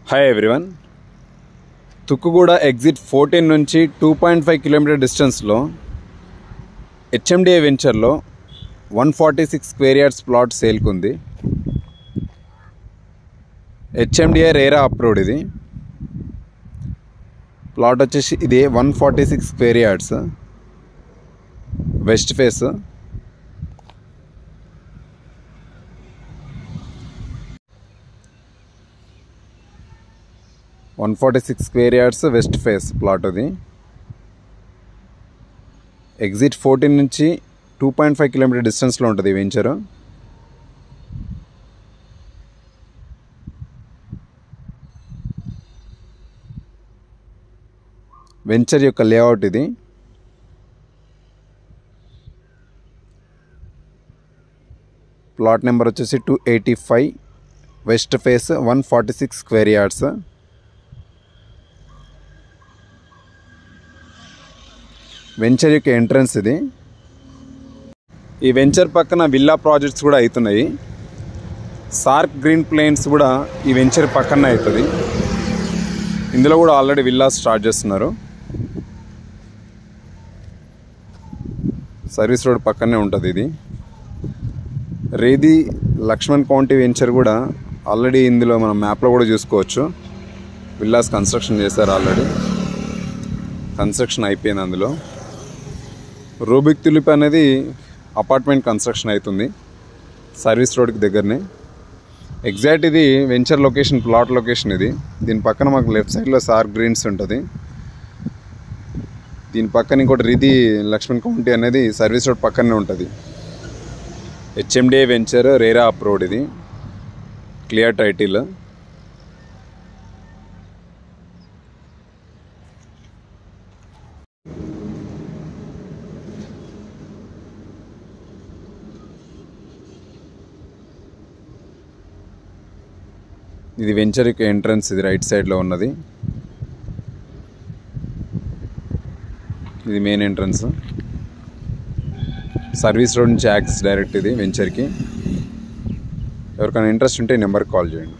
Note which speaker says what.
Speaker 1: Hi everyone. Tukkuguda exit 14 నుంచి 2.5 kilometre డిస్టెన్స్లో HMDA వెంచర్లో 146 స్క్వేర్ యార్డ్స్ ప్లాట్ సేల్కి ఉంది. HMDA RERA approved. ఇది ప్లాట్ వచ్చేసి ఇది 146 square yards, west face. Square yards west phase plot. అది ఎగ్జిట్ 14 నుంచి 2.5 కిలోమీటర్ డిస్టెన్స్లో ఉంటుంది వెంచరు. వెంచర్ యొక్క లేఅవుట్ ఇది. ప్లాట్ నెంబర్ వచ్చేసి 285, west face, 146 square yards. Venture యొక్క ఎంట్రన్స్ ఇది. ఈ వెంచర్ పక్కన విల్లా ప్రాజెక్ట్స్ కూడా అవుతున్నాయి. సార్క్ గ్రీన్ ప్లేన్స్ కూడా ఈ వెంచర్ పక్కన అవుతుంది. ఇందులో కూడా ఆల్రెడీ విల్లా స్టార్ట్ చేస్తున్నారు. సర్వీస్ రోడ్ పక్కనే ఉంటుంది ఇది. రేది లక్ష్మణ్ కౌంటీ వెంచర్ కూడా ఆల్రెడీ ఇందులో మనం మ్యాప్లో కూడా చూసుకోవచ్చు. విల్లాస్ కన్స్ట్రక్షన్ చేశారు, ఆల్రెడీ కన్స్ట్రక్షన్ అయిపోయింది. అందులో రూబిక్ తులిప్ అనేది అపార్ట్మెంట్ కన్స్ట్రక్షన్ అవుతుంది సర్వీస్ రోడ్కి దగ్గరనే. ఎగ్జాక్ట్ ఇది వెంచర్ లొకేషన్, ప్లాట్ లొకేషన్ ఇది. దీని పక్కన మాకు లెఫ్ట్ సైడ్లో సార్క్ గ్రీన్స్ ఉంటుంది. దీని పక్కన ఇంకోటి రీతి లక్ష్మణ్ కౌంటీ అనేది సర్వీస్ రోడ్ పక్కనే ఉంటుంది. HMDA venture RERA approved. ఇది క్లియర్ టైటిల్. ఇది వెంచర్ యొక్క ఎంట్రన్స్. ఇది రైట్ సైడ్లో ఉన్నది. ఇది మెయిన్ ఎంట్రన్స్. సర్వీస్ రోడ్ నుంచి యాక్సెస్ డైరెక్ట్ ఇది వెంచర్కి. ఎవరికైనా ఇంట్రెస్ట్ ఉంటే నెంబర్కి కాల్ చేయండి.